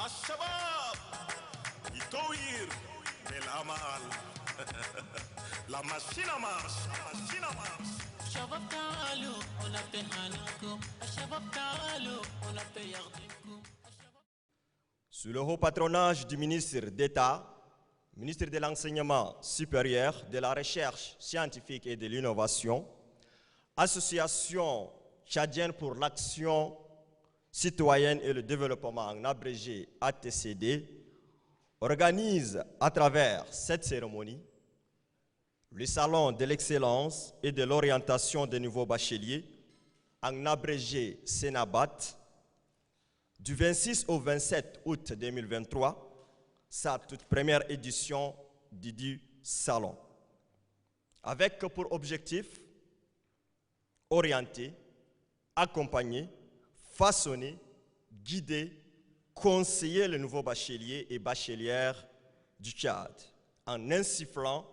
الشباب يطوير بالأمل La machine marche, la machine marche. شباب تعالوا ونبي حنانكم الشباب تعالوا ونبي ياخدينكم. Sous le haut patronage du ministre d'État, ministre de l'Enseignement supérieur, de la Recherche scientifique et de l'Innovation, Association tchadienne pour l'action citoyenne et le développement, en abrégé ATCD, organise à travers cette cérémonie le Salon de l'excellence et de l'orientation des nouveaux bacheliers, en abrégé Sénabat, du 26 au 27 août 2023, sa toute première édition du Salon, avec pour objectif orienter, accompagner, façonner, guider, conseiller les nouveaux bacheliers et bachelières du Tchad, en insufflant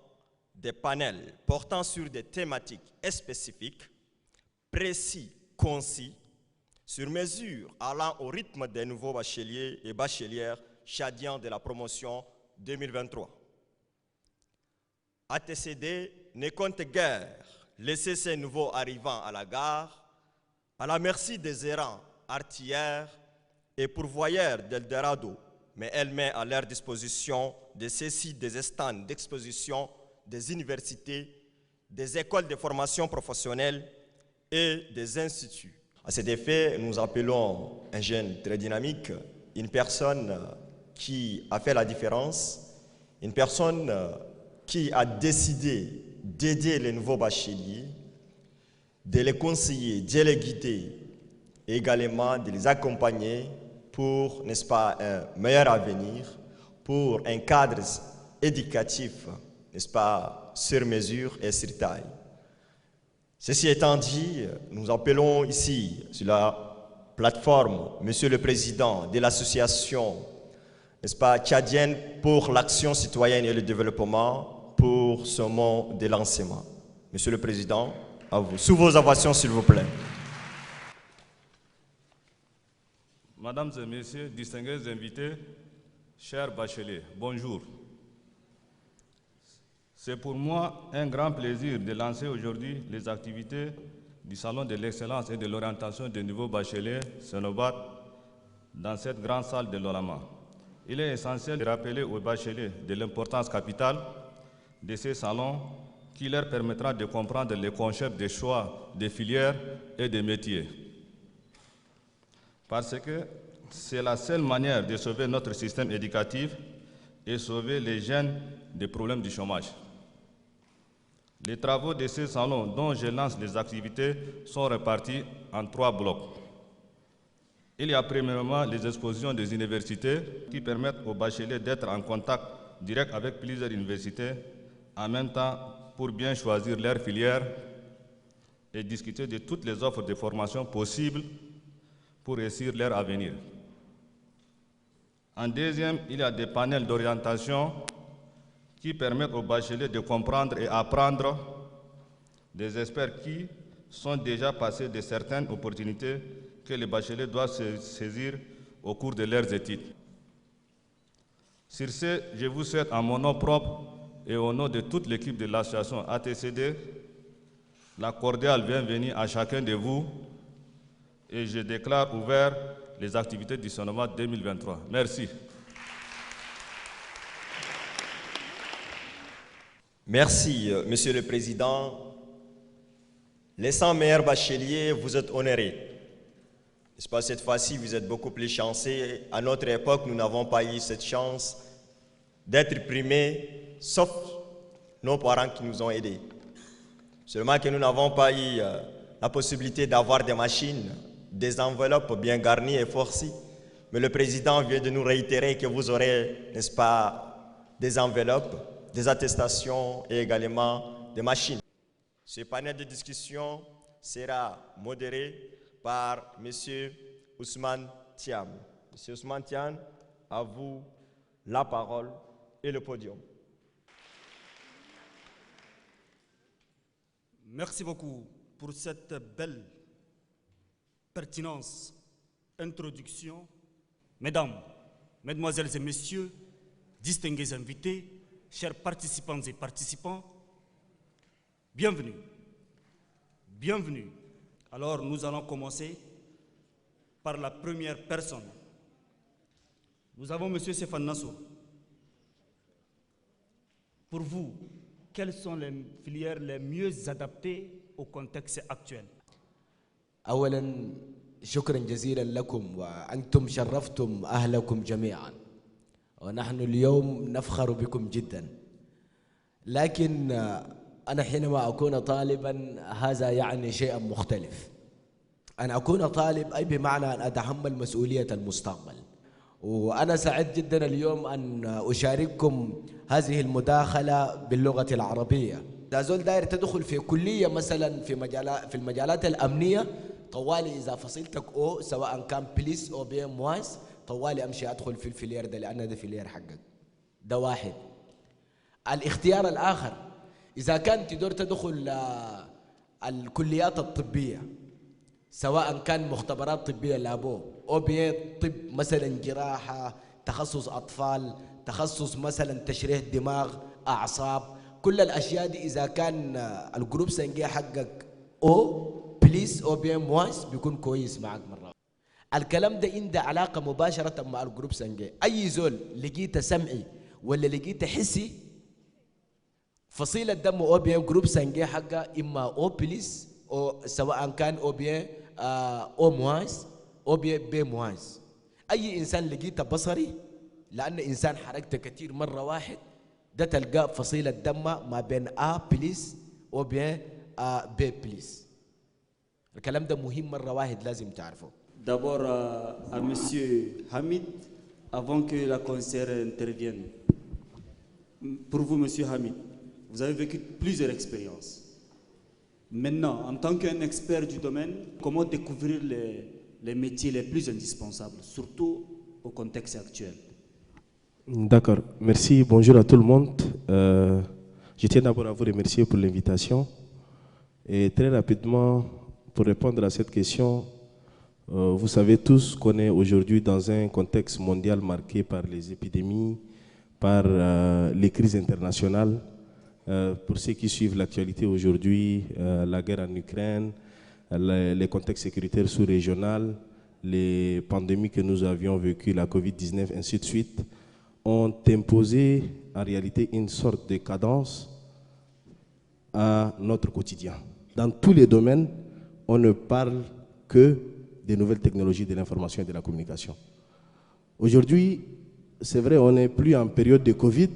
des panels portant sur des thématiques spécifiques, précis, concis, sur mesure allant au rythme des nouveaux bacheliers et bachelières tchadiens de la promotion 2023. ATCD ne compte guère laisser ces nouveaux arrivants à la gare à la merci des errants artilleurs et pourvoyeurs d'Eldorado, mais elle met à leur disposition de ceux-ci des stands d'exposition des universités, des écoles de formation professionnelle et des instituts. À cet effet, nous appelons un jeune très dynamique, une personne qui a fait la différence, une personne qui a décidé d'aider les nouveaux bacheliers, de les conseiller, de les guider et également de les accompagner pour, n'est-ce pas, un meilleur avenir, pour un cadre éducatif, n'est-ce pas, sur mesure et sur taille. Ceci étant dit, nous appelons ici, sur la plateforme, Monsieur le Président de l'association, n'est-ce pas, tchadienne pour l'action citoyenne et le développement, pour ce mot de lancement. Monsieur le Président, à vous. Sous vos ovations, s'il vous plaît. Mesdames et Messieurs, distingués invités, chers bacheliers, bonjour. C'est pour moi un grand plaisir de lancer aujourd'hui les activités du Salon de l'excellence et de l'orientation des nouveaux bacheliers Sénobat dans cette grande salle de l'Olama. Il est essentiel de rappeler aux bacheliers de l'importance capitale de ces salons qui leur permettra de comprendre les concepts des choix des filières et des métiers. Parce que c'est la seule manière de sauver notre système éducatif et sauver les jeunes des problèmes du chômage. Les travaux de ces salons dont je lance les activités sont répartis en 3 blocs. Il y a premièrement les expositions des universités qui permettent aux bacheliers d'être en contact direct avec plusieurs universités en même temps pour bien choisir leur filière et discuter de toutes les offres de formation possibles pour réussir leur avenir. En deuxième, il y a des panels d'orientation qui permettent aux bacheliers de comprendre et apprendre des experts qui sont déjà passés de certaines opportunités que les bacheliers doivent se saisir au cours de leurs études. Sur ce, je vous souhaite en mon nom propre et au nom de toute l'équipe de l'association ATCD la cordiale bienvenue à chacun de vous et je déclare ouvert les activités du Sénobat 2023. Merci. Merci, Monsieur le Président. Les 100 meilleurs bacheliers, vous êtes honorés. N'est-ce pas, cette fois-ci, vous êtes beaucoup plus chanceux. À notre époque, nous n'avons pas eu cette chance d'être primés, sauf nos parents qui nous ont aidés. Seulement que nous n'avons pas eu la possibilité d'avoir des machines, des enveloppes bien garnies et forcées. Mais le Président vient de nous réitérer que vous aurez, n'est-ce pas, des enveloppes, des attestations et également des machines. Ce panel de discussion sera modéré par M. Ousmane Thiam. M. Ousmane Thiam, à vous la parole et le podium. Merci beaucoup pour cette belle pertinence introduction. Mesdames, Mesdemoiselles et messieurs, distingués invités, chers participants et participants, bienvenue. Bienvenue. Alors nous allons commencer par la première personne. Nous avons M. Stéphane Nassau. Pour vous, quelles sont les filières les mieux adaptées au contexte actuel? أولاً شكراً جزيلاً لكم وأنتم شرفتم أهلكم جميعاً ونحن اليوم نفخر بكم جداً لكن أنا حينما أكون طالباً هذا يعني شيئاً مختلف أن أكون طالب أي بمعنى أن أتحمل مسؤولية المستقبل وأنا سعيد جداً اليوم أن أشارككم هذه المداخلة باللغة العربية. إذا زول داير تدخل في كلية مثلاً في المجالات الأمنية طوالي إذا فصيلتك أو سواء كان بليس أو بي مواس طوالي أمشي أدخل في الفلير ده لأن ده فلير حقك. ده واحد. الاختيار الآخر إذا كان تقدر تدخل الكليات الطبية سواء كان مختبرات طبية لابو أو بي طب مثلا جراحة تخصص أطفال تخصص مثلا تشريح دماغ أعصاب كل الأشياء دي إذا كان الجروب سنجي حقك أو بليس أو بي مواس بيكون كويس معك مرة. الكلام ده عنده علاقة مباشرة مع الجروب سنجي. أي زول لقيت سمعي ولا لقيت حسي فصيلة دم أو بي جروب سنجي حقه إما أو بليس أو سواء كان أو بي أو مواس أو بي مواس. أي إنسان لقيته بصري لأن إنسان حركته كتير مرة واحد ده تلقى فصيلة دم ما بين A بليس أو بي B بليس. الكلام ده مهم مرة واحد لازم تعرفه. D'abord à Monsieur Hamid, avant que la conseillère intervienne. Pour vous, Monsieur Hamid, vous avez vécu plusieurs expériences. Maintenant, en tant qu'un expert du domaine, comment découvrir les métiers les plus indispensables, surtout au contexte actuel? D'accord, merci, bonjour à tout le monde. Je tiens d'abord à vous remercier pour l'invitation. Et très rapidement, pour répondre à cette question, vous savez tous qu'on est aujourd'hui dans un contexte mondial marqué par les épidémies, par les crises internationales. Pour ceux qui suivent l'actualité aujourd'hui, la guerre en Ukraine, les contextes sécuritaires sous-régionaux, les pandémies que nous avions vécues, la Covid-19, ainsi de suite, ont imposé en réalité une sorte de cadence à notre quotidien. Dans tous les domaines, on ne parle que des nouvelles technologies de l'information et de la communication. Aujourd'hui, c'est vrai, on n'est plus en période de Covid,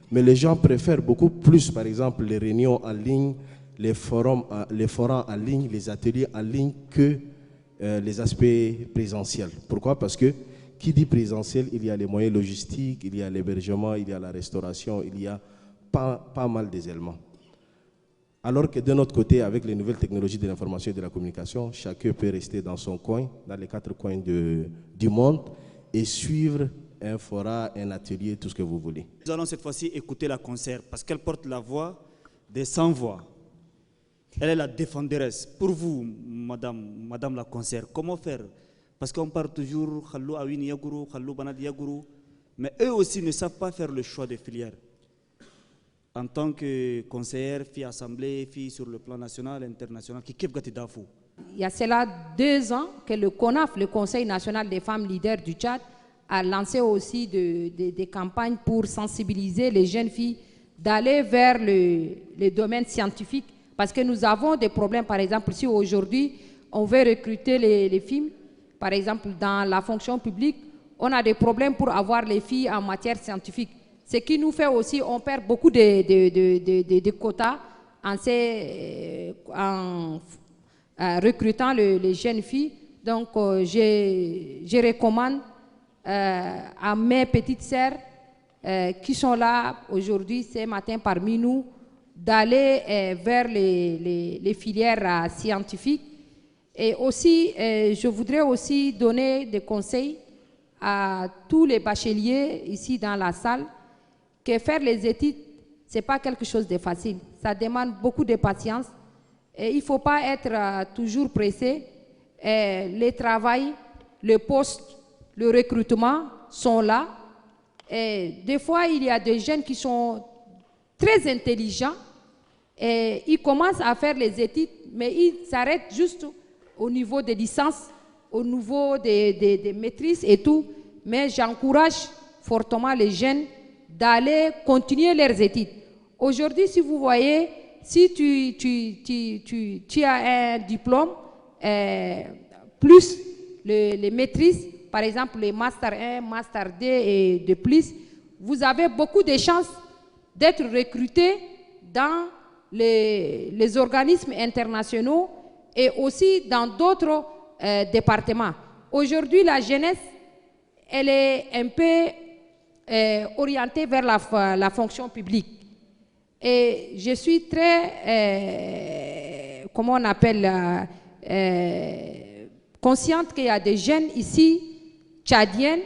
mais les gens préfèrent beaucoup plus, par exemple, les réunions en ligne, les forums en ligne, les ateliers en ligne que les aspects présentiels. Pourquoi? Parce que qui dit présentiel, il y a les moyens logistiques, il y a l'hébergement, il y a la restauration, il y a pas mal d'éléments. Alors que de notre côté, avec les nouvelles technologies de l'information et de la communication, chacun peut rester dans son coin, dans les 4 coins du monde et suivre un forum, un atelier, tout ce que vous voulez. Nous allons cette fois-ci écouter la conseillère parce qu'elle porte la voix des sans-voix. Elle est la défenderesse. Pour vous, madame la conseillère, comment faire? Parce qu'on parle toujours Khalou Awin Yagourou, Khalou Banad Yagourou, mais eux aussi ne savent pas faire le choix des filières. En tant que conseillère, fille assemblée, fille sur le plan national, international, qui kif gati dafou. Il y a cela 2 ans que le CONAF, le Conseil national des femmes leaders du Tchad, a lancé aussi des campagnes pour sensibiliser les jeunes filles d'aller vers le domaine scientifique. Parce que nous avons des problèmes, par exemple, si aujourd'hui on veut recruter les filles, par exemple dans la fonction publique, on a des problèmes pour avoir les filles en matière scientifique. Ce qui nous fait aussi, on perd beaucoup de quotas en recrutant les jeunes filles. Donc, je recommande à mes petites sœurs qui sont là aujourd'hui, ce matin parmi nous, d'aller vers les filières scientifiques. Et aussi, je voudrais aussi donner des conseils à tous les bacheliers ici dans la salle que faire les études, ce n'est pas quelque chose de facile. Ça demande beaucoup de patience et il ne faut pas être toujours pressé. Le travail, le poste, le recrutement sont là Et des fois, il y a des jeunes qui sont très intelligents et ils commencent à faire les études, mais ils s'arrêtent juste au niveau des licences, au niveau des maîtrises et tout. Mais j'encourage fortement les jeunes d'aller continuer leurs études. Aujourd'hui, si vous voyez, si tu as un diplôme, plus les maîtrises, par exemple les Master 1, Master 2 et de plus, vous avez beaucoup de chances d'être recruté dans les organismes internationaux et aussi dans d'autres départements. Aujourd'hui, la jeunesse, elle est un peu orientée vers la fonction publique. Et je suis très, comment on appelle, consciente qu'il y a des jeunes ici, tchadiennes,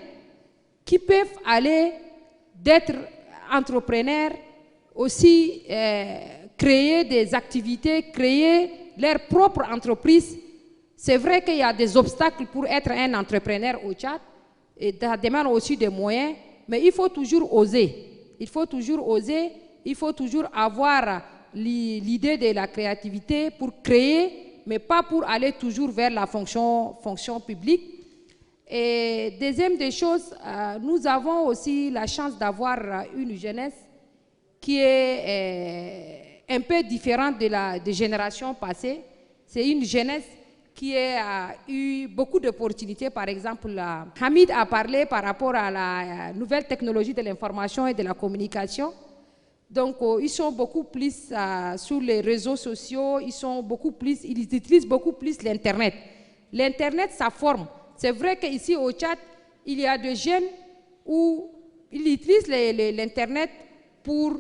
qui peuvent aller d'être entrepreneurs, aussi créer des activités, créer leur propre entreprise. C'est vrai qu'il y a des obstacles pour être un entrepreneur au Tchad, et ça demande aussi des moyens, mais il faut toujours oser. Il faut toujours oser, il faut toujours avoir l'idée de la créativité pour créer, mais pas pour aller toujours vers la fonction publique. Et deuxième des choses, nous avons aussi la chance d'avoir une jeunesse qui est un peu différente des générations passées. C'est une jeunesse qui a eu beaucoup d'opportunités. Par exemple, Hamid a parlé par rapport à la nouvelle technologie de l'information et de la communication. Donc, ils sont beaucoup plus sur les réseaux sociaux, ils utilisent beaucoup plus l'Internet. L'Internet, ça forme. C'est vrai qu'ici au Tchad, il y a des jeunes où ils utilisent l'Internet pour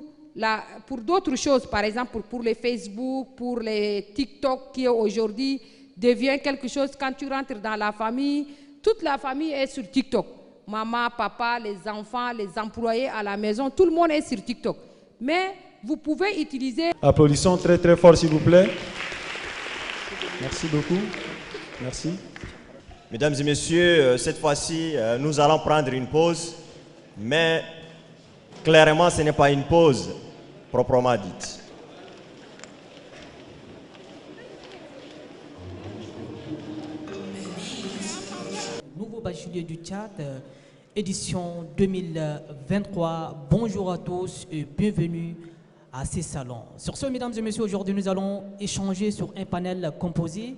d'autres choses, par exemple pour les Facebook, pour les TikTok qui aujourd'hui devient quelque chose. Quand tu rentres dans la famille, toute la famille est sur TikTok. Maman, papa, les enfants, les employés à la maison, tout le monde est sur TikTok. Mais vous pouvez utiliser... Applaudissons très très fort s'il vous plaît. Merci beaucoup. Merci. Mesdames et messieurs, cette fois-ci, nous allons prendre une pause, mais clairement, ce n'est pas une pause proprement dite. Nouveau bachelier du Tchad, édition 2023. Bonjour à tous et bienvenue à ces salons. Sur ce, mesdames et messieurs, aujourd'hui, nous allons échanger sur un panel composé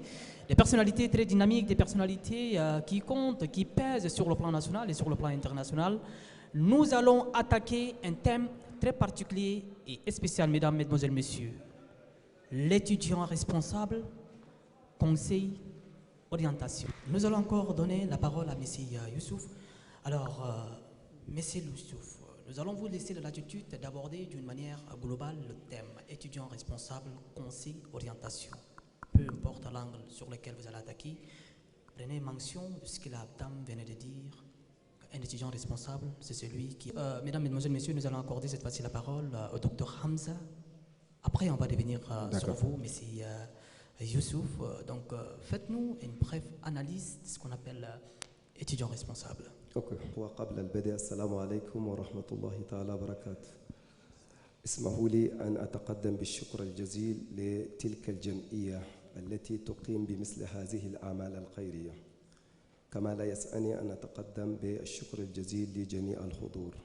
des personnalités très dynamiques, des personnalités qui comptent, qui pèsent sur le plan national et sur le plan international. Nous allons attaquer un thème très particulier et spécial, mesdames, mesdemoiselles, messieurs. L'étudiant responsable, conseil, orientation. Nous allons encore donner la parole à M. Youssouf. Alors, M. Youssouf, nous allons vous laisser la latitude d'aborder d'une manière globale le thème étudiant responsable, conseil, orientation. Peu importe l'angle sur lequel vous allez attaquer, prenez mention de ce que la dame venait de dire. Un étudiant responsable, c'est celui qui... mesdames, mesdemoiselles, messieurs, nous allons accorder cette fois-ci la parole au docteur Hamza. Après, on va devenir sur vous, M. Youssouf. Donc, faites-nous une brève analyse de ce qu'on appelle étudiant responsable. اوكي وقبل البدء السلام عليكم ورحمه الله تعالى وبركاته. اسمحوا لي ان اتقدم بالشكر الجزيل لتلك الجمعيه التي تقيم بمثل هذه الاعمال الخيريه. كما لا يسعني ان اتقدم بالشكر الجزيل لجميع الحضور.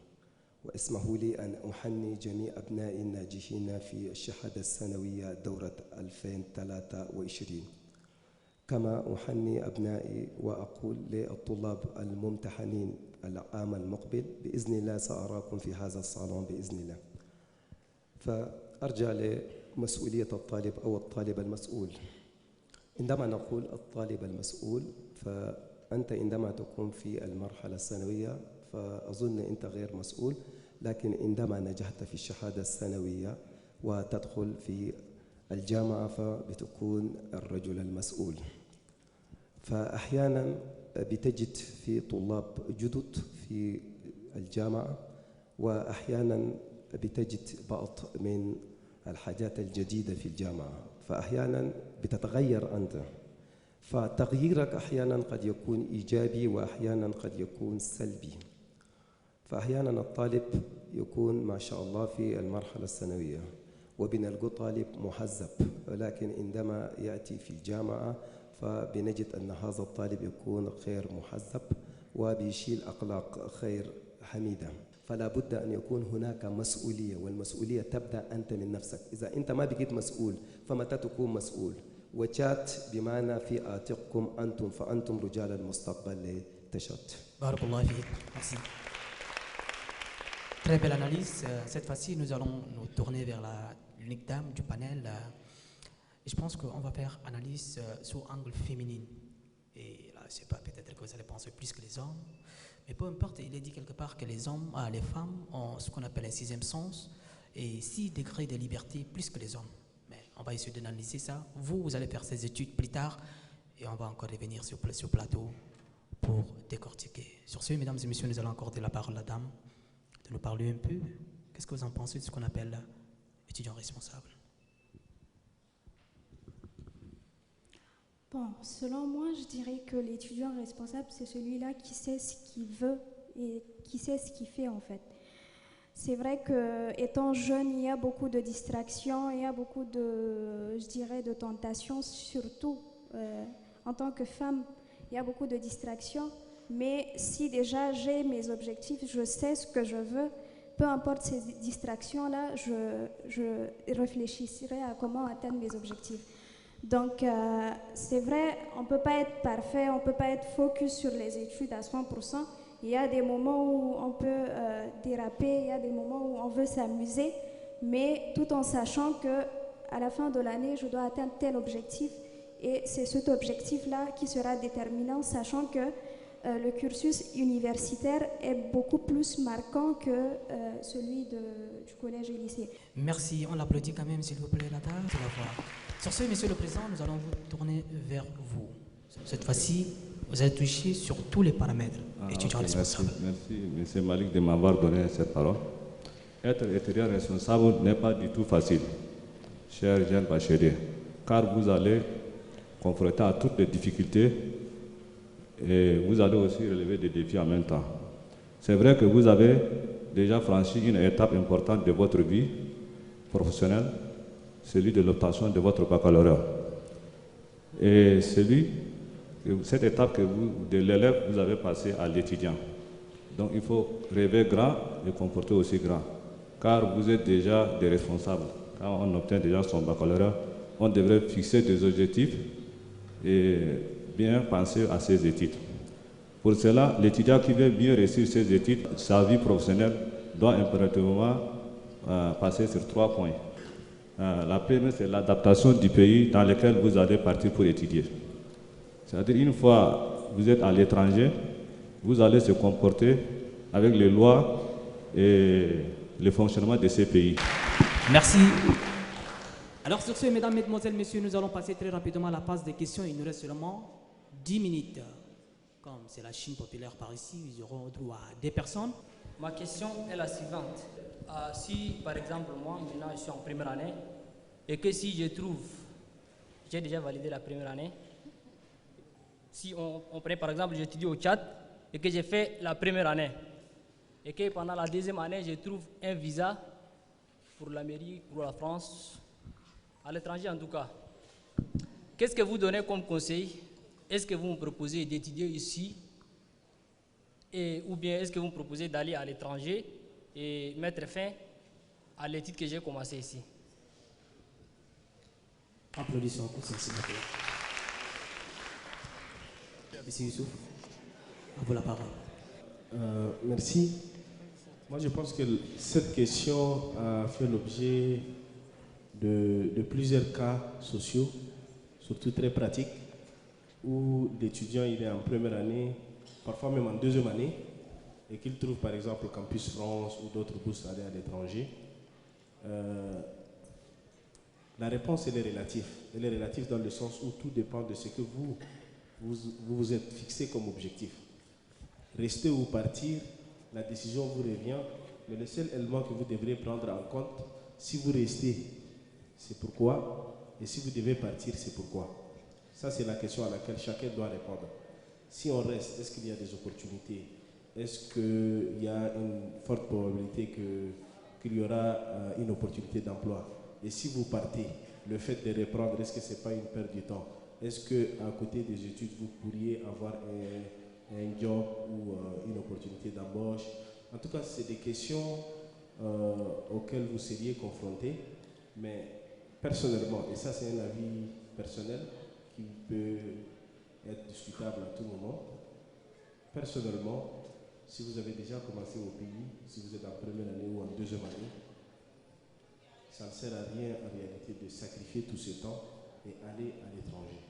واسمحوا لي ان احني جميع ابنائي الناجحين في الشهاده السنويه دوره 2023. كما أحني أبنائي وأقول للطلاب الممتحنين العام المقبل بإذن الله سأراكم في هذا الصالون بإذن الله. فأرجع لمسؤولية الطالب أو الطالب المسؤول. عندما نقول الطالب المسؤول فأنت عندما تكون في المرحلة الثانوية فأظن أنت غير مسؤول، لكن عندما نجحت في الشهادة الثانوية وتدخل في الجامعة فبتكون الرجل المسؤول. فأحيانا بتجد في طلاب جدد في الجامعة، وأحيانا بتجد بعض من الحاجات الجديدة في الجامعة، فأحيانا بتتغير أنت، فتغييرك أحيانا قد يكون إيجابي وأحيانا قد يكون سلبي. فأحيانا الطالب يكون ما شاء الله في المرحلة الثانوية وبنلقى طالب محزب، ولكن عندما يأتي في الجامعة فبنجد أن هذا الطالب يكون غير محزب وبيشيل أخلاق خير حميدة. فلا بد أن يكون هناك مسؤولية، والمسؤولية تبدأ أنت من نفسك. إذا أنت ما بقيت مسؤول فمتى تكون مسؤول؟ وشات بمعنى في آتقكم أنتم، فأنتم رجال المستقبل لتشات. بارك الله فيك. Merci. Très belle analyse. Cette fois-ci, nous allons nous tourner vers l'unique dame du panel. Et je pense qu'on va faire analyse sous angle féminin. Et là, je ne sais pas, peut-être que vous allez penser plus que les hommes. Mais peu importe, il est dit quelque part que les femmes ont ce qu'on appelle un sixième sens et 6 degrés de liberté plus que les hommes. Mais on va essayer d'analyser ça. Vous allez faire ces études plus tard et on va encore revenir sur plateau pour décortiquer. Sur ce, mesdames et messieurs, nous allons accorder la parole à la dame de nous parler un peu. Qu'est-ce que vous en pensez de ce qu'on appelle étudiant responsable? Bon, selon moi, je dirais que l'étudiant responsable, c'est celui-là qui sait ce qu'il veut et qui sait ce qu'il fait en fait. C'est vrai qu'étant jeune, il y a beaucoup de distractions, il y a beaucoup de, je dirais, de tentations, surtout en tant que femme, il y a beaucoup de distractions. Mais si déjà j'ai mes objectifs, je sais ce que je veux, peu importe ces distractions-là, je réfléchirai à comment atteindre mes objectifs. Donc, c'est vrai, on ne peut pas être parfait, on ne peut pas être focus sur les études à 100%. Il y a des moments où on peut déraper, il y a des moments où on veut s'amuser, mais tout en sachant qu'à la fin de l'année, je dois atteindre tel objectif. Et c'est cet objectif-là qui sera déterminant, sachant que le cursus universitaire est beaucoup plus marquant que celui du collège et lycée. Merci, on l'applaudit quand même, s'il vous plaît, la dame. Sur ce, Monsieur le Président, nous allons vous tourner vers vous. Cette fois-ci, vous allez toucher sur tous les paramètres étudiants responsables. Merci, Monsieur Malik, de m'avoir donné cette parole. Être étudiant responsable n'est pas du tout facile, cher jeune bachelier, car vous allez confronter à toutes les difficultés et vous allez aussi relever des défis en même temps. C'est vrai que vous avez déjà franchi une étape importante de votre vie professionnelle, celui de l'obtention de votre baccalauréat. Et cette étape de l'élève, vous avez passé à l'étudiant. Donc il faut rêver grand et comporter aussi grand, car vous êtes déjà des responsables. Quand on obtient déjà son baccalauréat, on devrait fixer des objectifs et bien penser à ses études. Pour cela, l'étudiant qui veut bien réussir ses études, sa vie professionnelle doit impérativement passer sur 3 points. La première, c'est l'adaptation du pays dans lequel vous allez partir pour étudier. C'est-à-dire, une fois que vous êtes à l'étranger, vous allez se comporter avec les lois et le fonctionnement de ces pays. Merci. Alors sur ce, mesdames, mesdemoiselles, messieurs, nous allons passer très rapidement à la phase des questions. Il nous reste seulement 10 minutes. Comme c'est la Chine populaire par ici, ils auront droit à 2 personnes. Ma question est la suivante. Si, par exemple, moi, maintenant, je suis en première année, et que si je trouve, j'ai déjà validé la première année, si on prend, par exemple, j'étudie au Tchad, et que j'ai fait la première année, et que pendant la deuxième année, je trouve un visa pour l'Amérique, pour la France, à l'étranger en tout cas. Qu'est-ce que vous donnez comme conseil? Est-ce que vous me proposez d'étudier ici, ou bien est-ce que vous me proposez d'aller à l'étranger et mettre fin à l'étude que j'ai commencé ici? Applaudissons pour ça, s'il vous plaît. Monsieur Youssouf, à vous la parole. Merci. Moi, je pense que cette question a fait l'objet de plusieurs cas sociaux, surtout très pratiques, où l'étudiant il est en première année, parfois même en deuxième année, et qu'il trouve par exemple Campus France ou d'autres bourses à aller à l'étranger. La réponse elle est relative. Elle est relative dans le sens où tout dépend de ce que vous êtes fixé comme objectif. Rester ou partir, la décision vous revient, mais le seul élément que vous devrez prendre en compte, si vous restez, c'est pourquoi, et si vous devez partir, c'est pourquoi. Ça, c'est la question à laquelle chacun doit répondre. Si on reste, est-ce qu'il y a des opportunités? est-ce qu'il y a une forte probabilité qu'il y aura une opportunité d'emploi? Et si vous partez, le fait de reprendre, est-ce que ce n'est pas une perte de temps? Est-ce qu'à côté des études, vous pourriez avoir un job ou une opportunité d'embauche? En tout cas, c'est des questions auxquelles vous seriez confrontés. Mais personnellement, et ça c'est un avis personnel qui peut être discutable à tout moment, personnellement, si vous avez déjà commencé au pays, si vous êtes en première année ou en deuxième année, ça ne sert à rien en réalité de sacrifier tout ce temps et aller à l'étranger.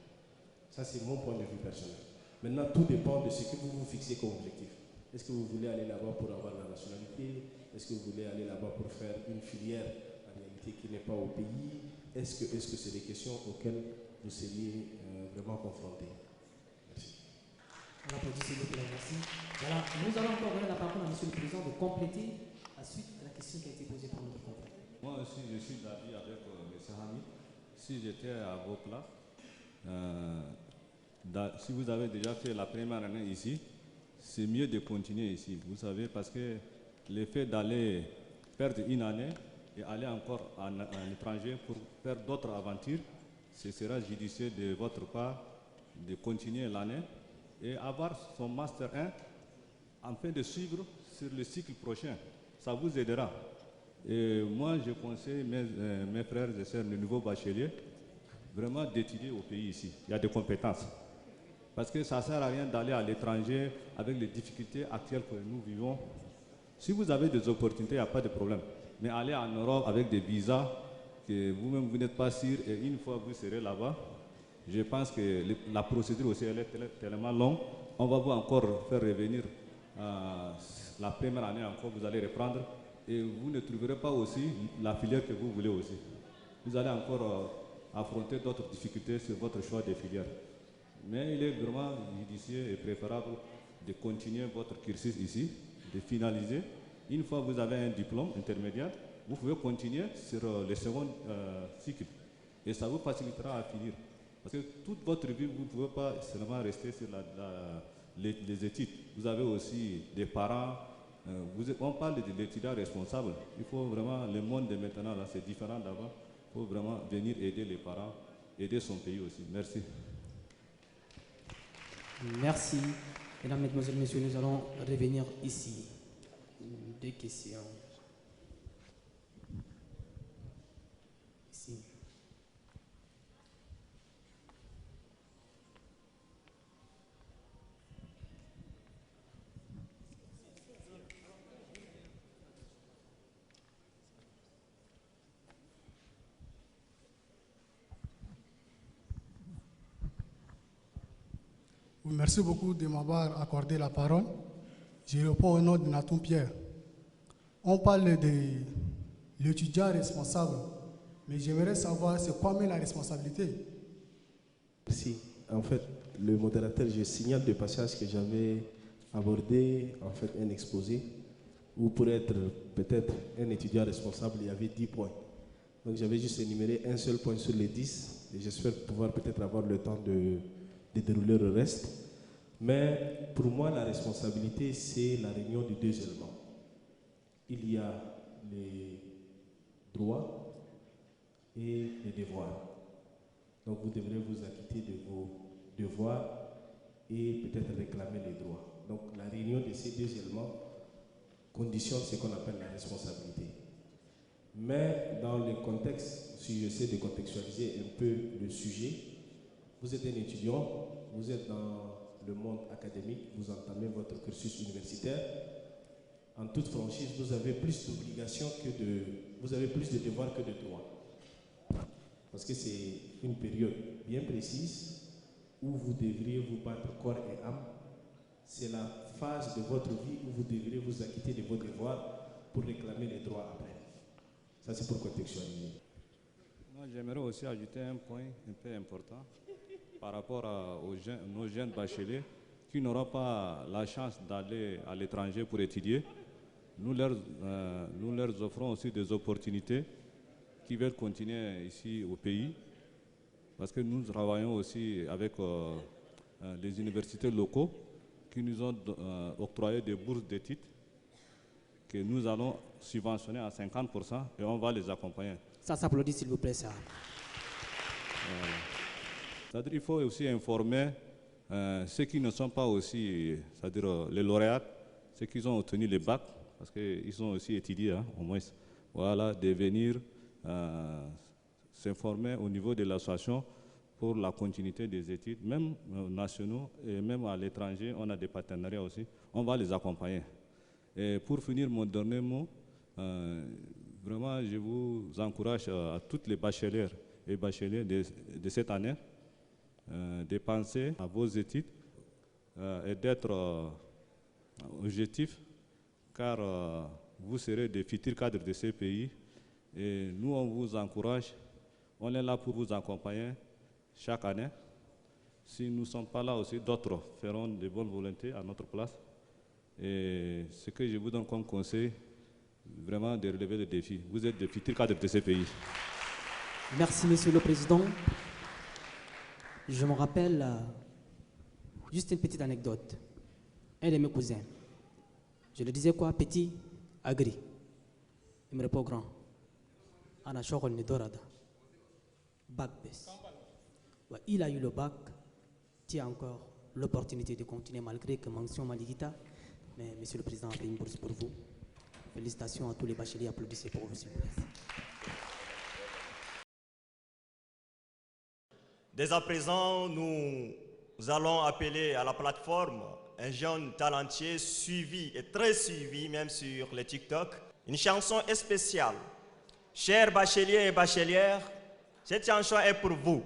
Ça, c'est mon point de vue personnel. Maintenant, tout dépend de ce que vous vous fixez comme objectif. Est-ce que vous voulez aller là-bas pour avoir la nationalité? Est-ce que vous voulez aller là-bas pour faire une filière en réalité qui n'est pas au pays? Est-ce que c'est des questions auxquelles vous seriez vraiment confrontés? Merci. On applaudit s'il vous plaît, merci. Voilà, nous allons encore donner la parole à M. le Président de compléter la suite de la question qui a été posée par notre confrère. Moi aussi, je suis d'avis avec M. Hamid. Si j'étais à vos places, si vous avez déjà fait la première année ici, c'est mieux de continuer ici. Vous savez, parce que le fait d'aller perdre une année et aller encore en étranger pour faire d'autres aventures, ce sera judicieux de votre part de continuer l'année et avoir son Master 1 afin de suivre sur le cycle prochain. Ça vous aidera. Et moi, je conseille mes frères et sœurs, les nouveaux bacheliers, vraiment d'étudier au pays ici. Il y a des compétences. Parce que ça ne sert à rien d'aller à l'étranger avec les difficultés actuelles que nous vivons. Si vous avez des opportunités, il n'y a pas de problème. Mais aller en Europe avec des visas que vous-même vous n'êtes pas sûr et une fois vous serez là-bas, je pense que la procédure aussi elle est tellement longue. On va vous encore faire revenir la première année encore, vous allez reprendre et vous ne trouverez pas aussi la filière que vous voulez aussi. Vous allez encore affronter d'autres difficultés sur votre choix de filière. Mais il est vraiment judicieux et préférable de continuer votre cursus ici, de finaliser. Une fois que vous avez un diplôme intermédiaire, vous pouvez continuer sur le second cycle. Et ça vous facilitera à finir. Parce que toute votre vie, vous ne pouvez pas seulement rester sur les études. Vous avez aussi des parents. On parle de l'étudiant responsable. Il faut vraiment, le monde de maintenant, c'est différent d'avant. Il faut vraiment venir aider les parents, aider son pays aussi. Merci. Merci. Mesdames, Mesdemoiselles, Messieurs, nous allons revenir ici. Deux questions. Ici. Merci beaucoup de m'avoir accordé la parole. Je réponds au nom de Natou Pierre. On parle de l'étudiant responsable, mais j'aimerais savoir c'est quoi la responsabilité. Merci. En fait, le modérateur, je signale de passage que j'avais abordé en fait un exposé où pour être peut-être un étudiant responsable, il y avait 10 points. Donc j'avais juste énuméré un seul point sur les 10 et j'espère pouvoir peut-être avoir le temps de dérouler le reste. Mais pour moi, la responsabilité, c'est la réunion de deux éléments. Il y a les droits et les devoirs. Donc vous devrez vous acquitter de vos devoirs et peut-être réclamer les droits. Donc la réunion de ces deux éléments conditionne ce qu'on appelle la responsabilité. Mais dans le contexte, si j'essaie de contextualiser un peu le sujet, vous êtes un étudiant, vous êtes dans le monde académique, vous entamez votre cursus universitaire. En toute franchise, vous avez plus d'obligations vous avez plus de devoirs que de droits. Parce que c'est une période bien précise où vous devriez vous battre corps et âme. C'est la phase de votre vie où vous devriez vous acquitter de vos devoirs pour réclamer les droits après. Ça, c'est pour contextualiser. Moi, j'aimerais aussi ajouter un point un peu important par rapport nos jeunes bacheliers qui n'auront pas la chance d'aller à l'étranger pour étudier. Nous leur offrons aussi des opportunités qui veulent continuer ici au pays parce que nous travaillons aussi avec les universités locaux qui nous ont octroyé des bourses d'études que nous allons subventionner à 50% et on va les accompagner. Ça s'applaudit s'il vous plaît, ça. C'est-à-dire qu'il faut aussi informer ceux qui ne sont pas aussi, c'est-à-dire les lauréats, ceux qui ont obtenu les bacs, parce qu'ils ont aussi étudié, hein, au moins, voilà, de venir s'informer au niveau de l'association pour la continuité des études, même nationaux et même à l'étranger, on a des partenariats aussi, on va les accompagner. Et pour finir mon dernier mot, vraiment je vous encourage à toutes les bachelières et bacheliers de cette année de penser à vos études et d'être objectifs, car vous serez des futurs cadres de ces pays et nous on vous encourage, on est là pour vous accompagner chaque année. Si nous ne sommes pas là aussi, d'autres feront de bonnes volontés à notre place. Et ce que je vous donne comme conseil, vraiment de relever le défi. Vous êtes des futurs cadres de ces pays. Merci, Monsieur le Président. Je me rappelle juste une petite anecdote. Un de mes cousins, je le disais quoi, petit, agri. Il me répond grand. Ana shokol ni dorada. Bac bes. Il a eu le bac. Tu as encore l'opportunité de continuer malgré que mention maligita. Mais Monsieur le Président a fait une bourse pour vous. Félicitations à tous les bacheliers. Applaudissez pour vous, s'il vous plaît. Dès à présent, nous allons appeler à la plateforme un jeune talentueux suivi et très suivi même sur les TikTok. Une chanson spéciale. Chers bacheliers et bachelières, cette chanson est pour vous.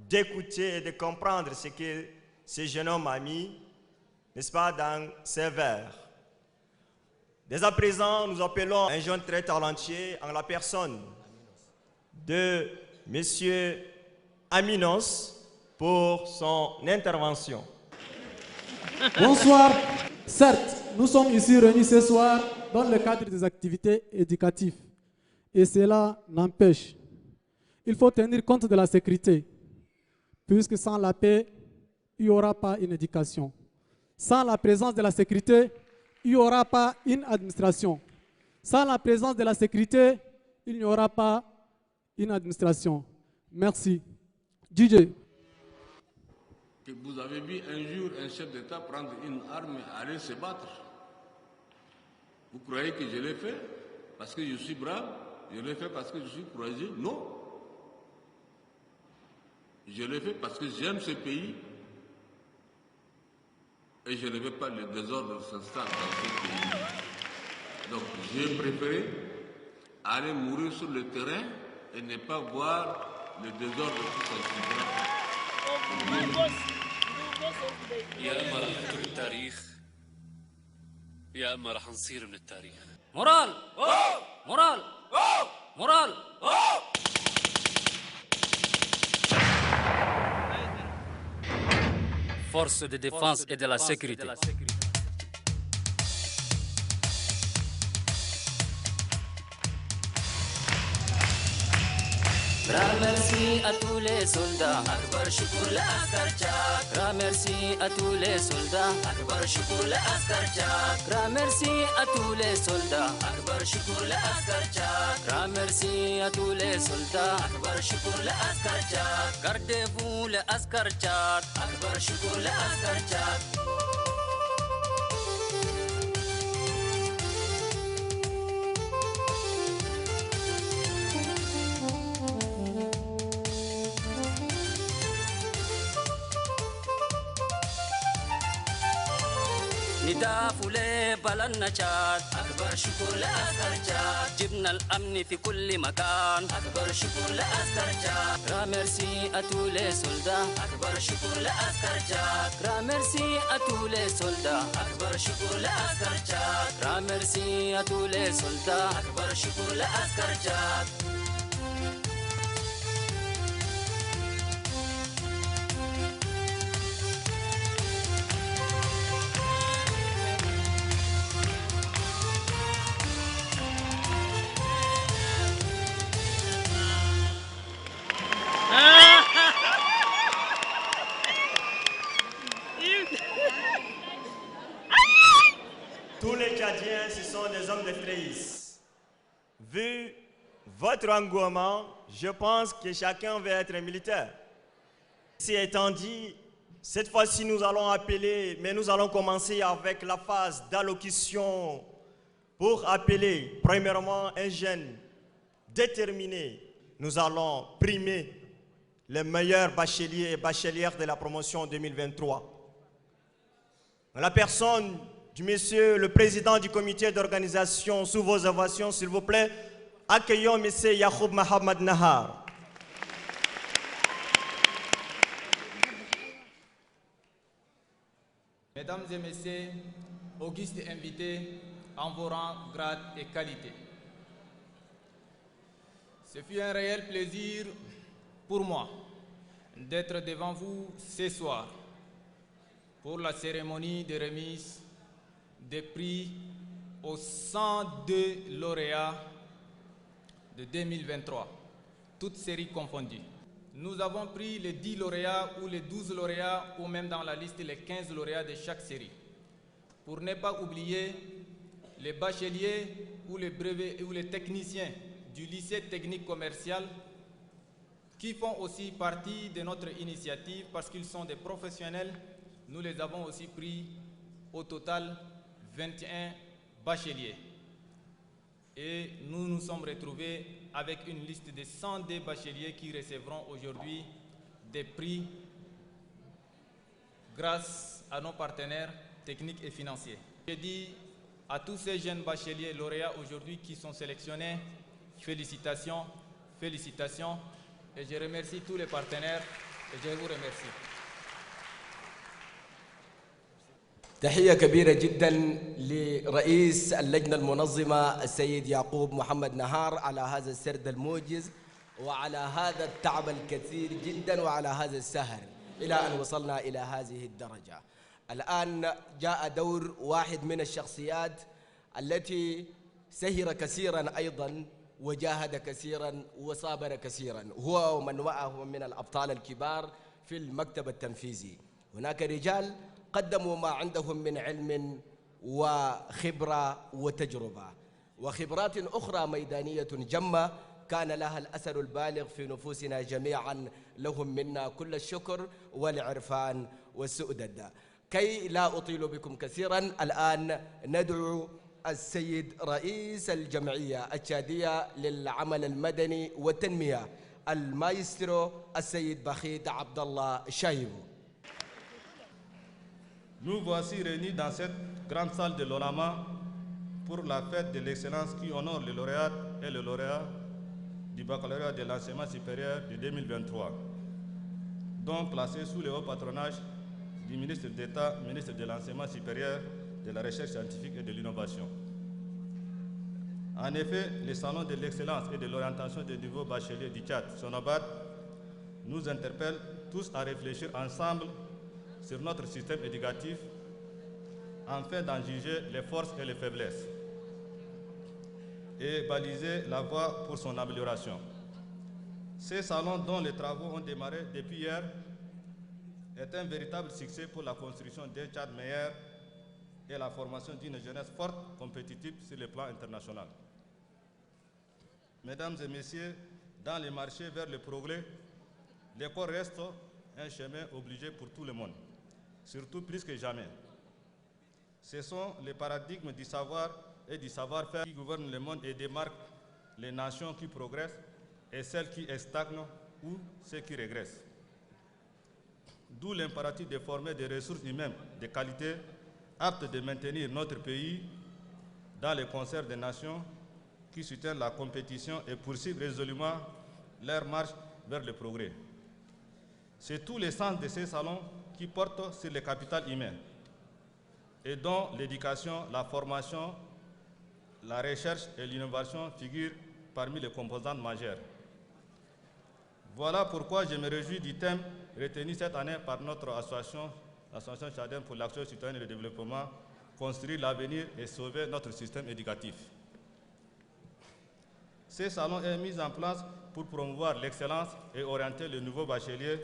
D'écouter et de comprendre ce que ce jeune homme a mis, n'est-ce pas, dans ses vers. Dès à présent, nous appelons un jeune très talentueux en la personne de Monsieur Aminos pour son intervention. Bonsoir. Certes, nous sommes ici réunis ce soir dans le cadre des activités éducatives. Et cela n'empêche. Il faut tenir compte de la sécurité. Puisque sans la paix, il n'y aura pas une éducation. Sans la présence de la sécurité, il n'y aura pas une administration. Sans la présence de la sécurité, il n'y aura pas une administration. Merci. DJ. Que vous avez vu un jour un chef d'État prendre une arme et aller se battre. Vous croyez que je l'ai fait parce que je suis brave? Je l'ai fait parce que je suis courageux? Non. Je l'ai fait parce que j'aime ce pays et je ne veux pas le désordre s'installer dans ce pays. Donc j'ai préféré aller mourir sur le terrain et ne pas voir le désordre qui s'installe. يا اما راح نكتب التاريخ يا اما راح نصير من التاريخ. مورال مورال مورال. Force de défense et de la sécurité. Grand merci à tous les soldats. Akbar Shukr la Askar Chak. Grand merci à tous les soldats. Akbar Shukr la Askar Chak. Grand merci à tous les soldats. Akbar Shukr la Askar Chak. Grand merci à tous les soldats. Akbar Shukr la Askar Chak. Gardez-vous le Askar Chak. Akbar Shukr la Askar Chak. ندافع بلدنا شاد. أكبر شكر لأسكر شاد. جبنا الأمن في كل مكان. أكبر شكر لأسكر شاد. Grand merci à tous les soldats. أكبر شكر لأسكر شاد. Grand merci à tous les soldats. أكبر شكر لأسكر شاد. Grand merci à tous les soldats. أكبر شكر لأسكر شاد. les Tchadiens, ce sont des hommes de Fréis. Vu votre engouement, je pense que chacun veut être militaire. Ceci étant dit, cette fois-ci, nous allons appeler, mais nous allons commencer avec la phase d'allocution pour appeler, premièrement, un jeune déterminé. Nous allons primer les meilleurs bacheliers et bachelières de la promotion 2023. La personne du monsieur le président du comité d'organisation, sous vos ovations, s'il vous plaît, accueillons monsieur Yacoub Mohamed Nahar. Mesdames et messieurs, augustes invités en vos rangs, grades et qualités. Ce fut un réel plaisir pour moi d'être devant vous ce soir pour la cérémonie de remise des prix aux 102 lauréats de 2023, toutes séries confondues. Nous avons pris les 10 lauréats ou les 12 lauréats ou même dans la liste les 15 lauréats de chaque série. Pour ne pas oublier les bacheliers ou les brevets ou les techniciens du lycée technique commercial qui font aussi partie de notre initiative parce qu'ils sont des professionnels. Nous les avons aussi pris au total 21 bacheliers. Et nous nous sommes retrouvés avec une liste de 102 bacheliers qui recevront aujourd'hui des prix grâce à nos partenaires techniques et financiers. Je dis à tous ces jeunes bacheliers lauréats aujourd'hui qui sont sélectionnés, félicitations, félicitations. Et je remercie tous les partenaires et je vous remercie. تحية كبيرة جدا لرئيس اللجنة المنظمة السيد يعقوب محمد نهار على هذا السرد الموجز وعلى هذا التعب الكثير جدا وعلى هذا السهر إلى أن وصلنا إلى هذه الدرجة. الآن جاء دور واحد من الشخصيات التي سهر كثيرا أيضا وجاهد كثيرا وصابر كثيرا، هو ومن معه من الأبطال الكبار في المكتب التنفيذي. هناك رجال قدموا ما عندهم من علم وخبرة وتجربة وخبرات أخرى ميدانية جمة كان لها الأثر البالغ في نفوسنا جميعا. لهم منا كل الشكر والعرفان والسؤدد. كي لا أطيل بكم كثيرا، الآن ندعو السيد رئيس الجمعية التشادية للعمل المدني والتنمية المايسترو السيد بخيت عبد الله شايبو. Nous voici réunis dans cette grande salle de l'ONAMA pour la fête de l'excellence qui honore les lauréats et les lauréats du baccalauréat de l'enseignement supérieur de 2023, donc placés sous le haut patronage du ministre d'État, ministre de l'enseignement supérieur, de la recherche scientifique et de l'innovation. En effet, le salon de l'excellence et de l'orientation des nouveaux bacheliers du Tchad, Sonobat, nous interpelle tous à réfléchir ensemble sur notre système éducatif afin d'en juger les forces et les faiblesses et baliser la voie pour son amélioration. Ce salon dont les travaux ont démarré depuis hier est un véritable succès pour la construction d'un Tchad meilleur et la formation d'une jeunesse forte, compétitive sur le plan international. Mesdames et messieurs, dans les marchés vers le progrès, l'école reste un chemin obligé pour tout le monde, surtout plus que jamais. Ce sont les paradigmes du savoir et du savoir-faire qui gouvernent le monde et démarquent les nations qui progressent et celles qui stagnent ou ceux qui régressent. D'où l'impératif de former des ressources humaines de qualité aptes de maintenir notre pays dans le concert des nations qui soutiennent la compétition et poursuivent résolument leur marche vers le progrès. C'est tout le sens de ces salons qui portent sur le capital humain et dont l'éducation, la formation, la recherche et l'innovation figurent parmi les composantes majeures. Voilà pourquoi je me réjouis du thème retenu cette année par notre association, l'Association tchadienne pour l'action citoyenne et le développement, construire l'avenir et sauver notre système éducatif. Ce salon est mis en place pour promouvoir l'excellence et orienter les nouveaux bacheliers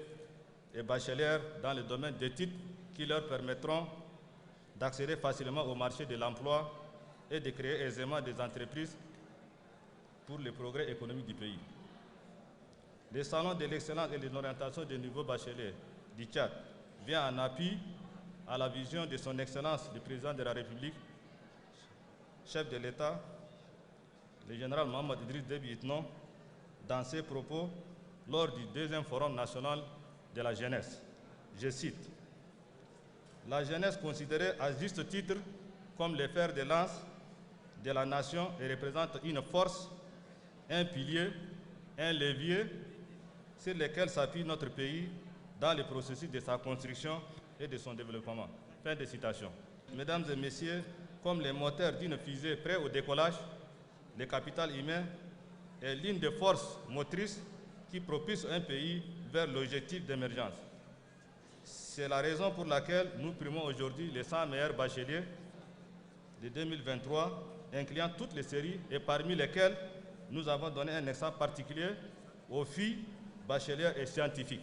et bachelières dans le domaine d'études qui leur permettront d'accéder facilement au marché de l'emploi et de créer aisément des entreprises pour le progrès économique du pays. Le Salon de l'excellence et de l'orientation des nouveaux bacheliers du Tchad vient en appui à la vision de son Excellence le Président de la République, chef de l'État, le général Mohamed Idriss Déby Itno, dans ses propos lors du 2e Forum national de la jeunesse. Je cite: « La jeunesse considérée à juste titre comme le fer de lance de la nation et représente une force, un pilier, un levier sur lequel s'appuie notre pays dans le processus de sa construction et de son développement. » Fin de citation. Mesdames et messieurs, comme les moteurs d'une fusée prêt au décollage, le capital humain est l'une des forces motrices qui propulse un pays vers l'objectif d'émergence. C'est la raison pour laquelle nous primons aujourd'hui les 100 meilleurs bacheliers de 2023, incluant toutes les séries et parmi lesquelles nous avons donné un exemple particulier aux filles bachelières et scientifiques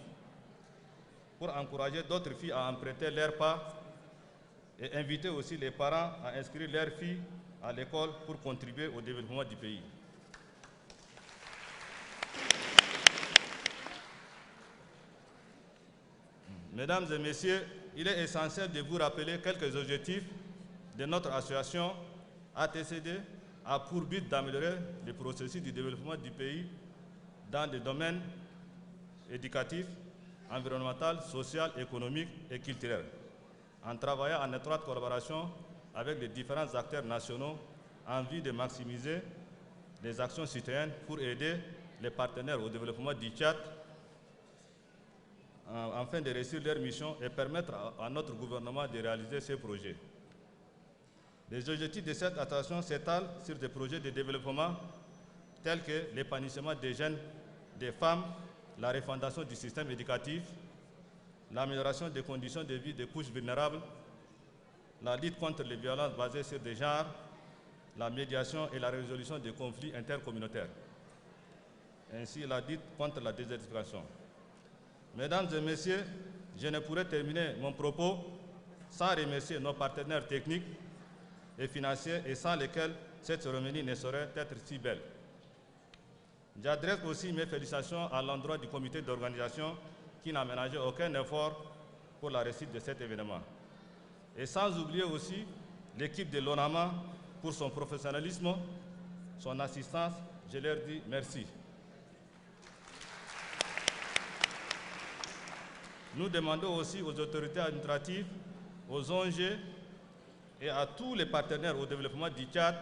pour encourager d'autres filles à emprunter leurs pas et inviter aussi les parents à inscrire leurs filles à l'école pour contribuer au développement du pays. Mesdames et messieurs, il est essentiel de vous rappeler quelques objectifs de notre association ATCD a pour but d'améliorer le processus du développement du pays dans des domaines éducatifs, environnemental, social, économique et culturel, en travaillant en étroite collaboration avec les différents acteurs nationaux en vue de maximiser les actions citoyennes pour aider les partenaires au développement du Tchad afin de réussir leur mission et permettre à notre gouvernement de réaliser ces projets. Les objectifs de cette association s'étalent sur des projets de développement tels que l'épanouissement des jeunes, des femmes, la refondation du système éducatif, l'amélioration des conditions de vie des couches vulnérables, la lutte contre les violences basées sur des genres, la médiation et la résolution des conflits intercommunautaires, ainsi la lutte contre la désertification. Mesdames et messieurs, je ne pourrais terminer mon propos sans remercier nos partenaires techniques et financiers et sans lesquels cette cérémonie ne saurait être si belle. J'adresse aussi mes félicitations à l'endroit du comité d'organisation qui n'a ménagé aucun effort pour la réussite de cet événement. Et sans oublier aussi l'équipe de l'ONAMA pour son professionnalisme, son assistance, je leur dis merci. Nous demandons aussi aux autorités administratives, aux ONG et à tous les partenaires au développement du Tchad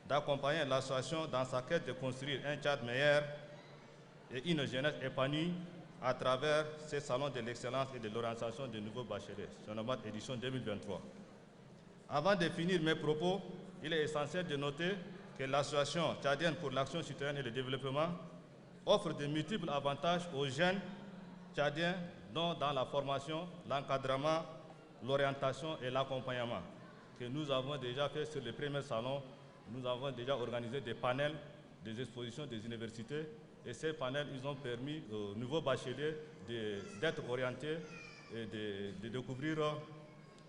d'accompagner l'association dans sa quête de construire un Tchad meilleur et une jeunesse épanouie à travers ces salons de l'excellence et de l'orientation des nouveaux bacheliers, Sonomat édition 2023. Avant de finir mes propos, il est essentiel de noter que l'association tchadienne pour l'action citoyenne et le développement offre de multiples avantages aux jeunes tchadiens, dont dans la formation, l'encadrement, l'orientation et l'accompagnement, que nous avons déjà fait sur le premier salon. Nous avons déjà organisé des panels, des expositions des universités, et ces panels, ils ont permis aux nouveaux bacheliers d'être orientés et de découvrir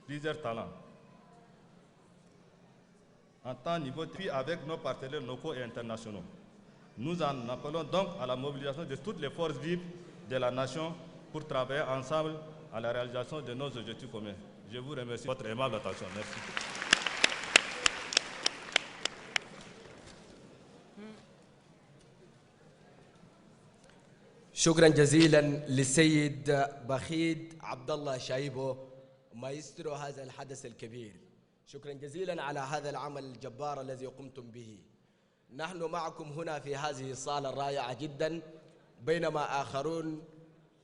plusieurs talents. En temps niveau puis avec nos partenaires locaux et internationaux. Nous en appelons donc à la mobilisation de toutes les forces vives de la nation pour travailler ensemble à la réalisation de nos objectifs communs. Je vous remercie de votre aimable attention. Merci. شكرا جزيلا للسيد بخيت عبد الله شايبو مايسترو هذا الحدث الكبير. شكرا جزيلا على هذا العمل الجبار الذي قمتم به. نحن معكم هنا في هذه الصالة الرائعة جدا، بينما آخرون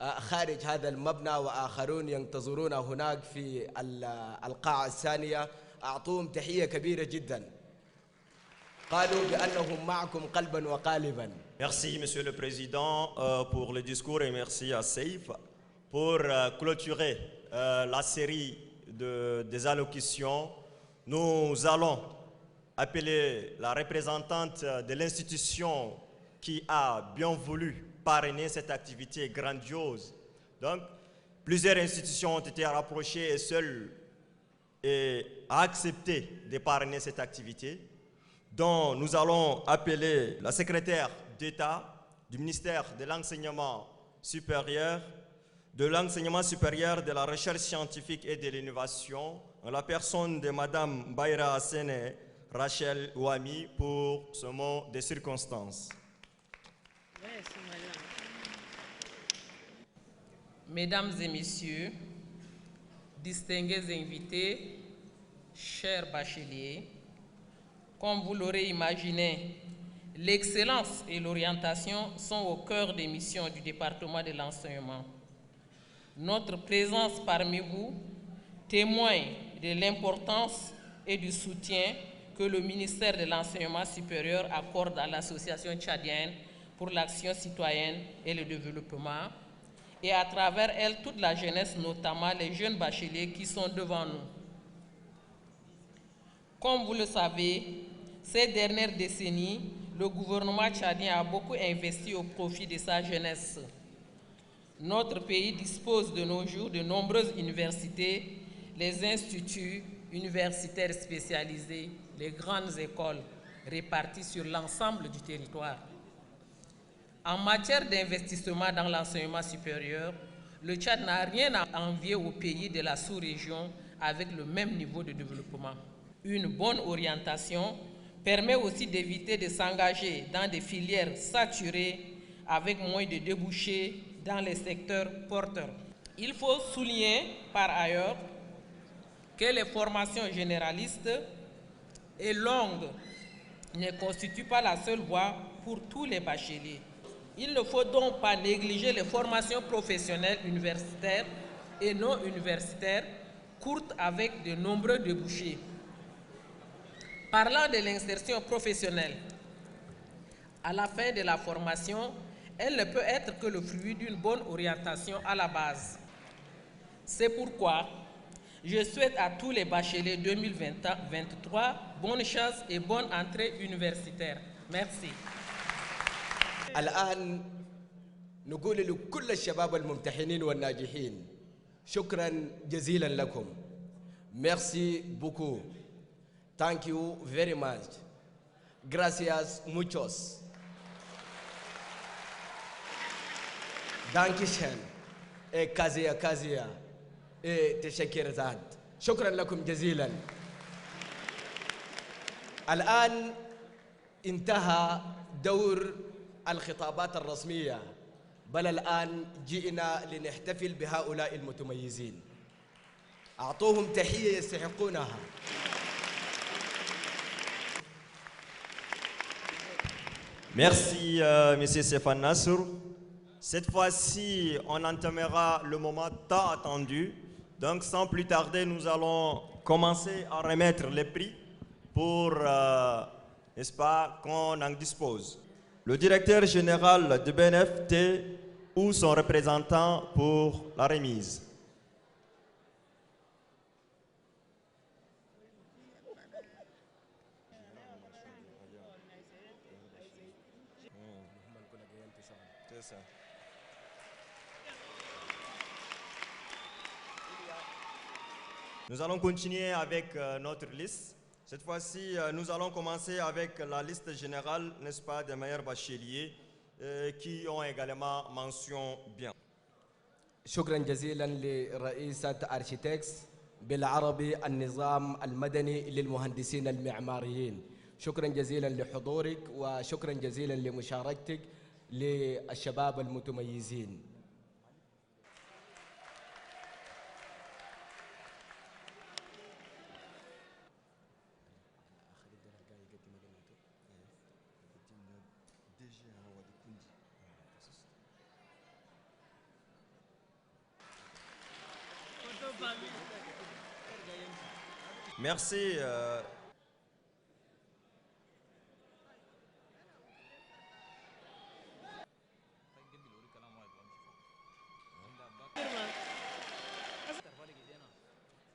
خارج هذا المبنى وآخرون ينتظرون هناك في القاعة الثانية. أعطوهم تحية كبيرة جدا. قالوا بأنهم معكم قلبا وقالبا. Merci, Monsieur le Président, pour le discours et merci à Seif pour clôturer la série des allocutions. Nous allons appeler la représentante de l'institution qui a bien voulu parrainer cette activité grandiose. Donc, plusieurs institutions ont été rapprochées et seuls a accepté de parrainer cette activité, dont nous allons appeler la secrétaire d'État du ministère de l'Enseignement supérieur, de la Recherche scientifique et de l'Innovation, en la personne de Mme Bayra Assene Rachel Ouami, pour ce mot de circonstance. Mesdames et messieurs, distingués invités, chers bacheliers, comme vous l'aurez imaginé, l'excellence et l'orientation sont au cœur des missions du département de l'enseignement. Notre présence parmi vous témoigne de l'importance et du soutien que le ministère de l'Enseignement supérieur accorde à l'Association tchadienne pour l'action citoyenne et le développement, et à travers elle toute la jeunesse, notamment les jeunes bacheliers qui sont devant nous. Comme vous le savez, ces dernières décennies, le gouvernement tchadien a beaucoup investi au profit de sa jeunesse. Notre pays dispose de nos jours de nombreuses universités, les instituts universitaires spécialisés, les grandes écoles réparties sur l'ensemble du territoire. En matière d'investissement dans l'enseignement supérieur, le Tchad n'a rien à envier aux pays de la sous-région avec le même niveau de développement. Une bonne orientation permet aussi d'éviter de s'engager dans des filières saturées avec moins de débouchés dans les secteurs porteurs. Il faut souligner par ailleurs que les formations généralistes et longues ne constituent pas la seule voie pour tous les bacheliers. Il ne faut donc pas négliger les formations professionnelles universitaires et non universitaires, courtes avec de nombreux débouchés. Parlant de l'insertion professionnelle, à la fin de la formation, elle ne peut être que le fruit d'une bonne orientation à la base. C'est pourquoi je souhaite à tous les bacheliers 2023 bonne chance et bonne entrée universitaire. Merci. الآن نقول لكل الشباب الممتحنين والناجحين شكرا جزيلا لكم. Merci beaucoup. Thank you very much. Gracias muchos. Dankeschön. كازيا كازيا. تشكر زاد. شكرا لكم جزيلا. الآن انتهى دور الخطابات الرسمية، بل الآن جئنا لنحتفل بهؤلاء المتميزين. أعطوهم تحية يستحقونها. Merci, M. Stéphane Nassour. Cette fois-ci, on entamera le moment tant attendu. Donc, sans plus tarder, nous allons commencer à remettre les prix pour, n'est-ce pas, qu'on en dispose. Le directeur général de BNFT ou son représentant pour la remise. Nous allons continuer avec notre liste. Cette fois-ci, nous allons commencer avec la liste générale, n'est-ce pas, des meilleurs bacheliers qui ont également mention bien. شكرا جزيلا لرئيسة أرشيتكس بالعربي النظام المدني للمهندسين المعماريين. شكرا جزيلا لحضورك وشكرا جزيلا لمشاركتك للشباب المتميزين. Merci.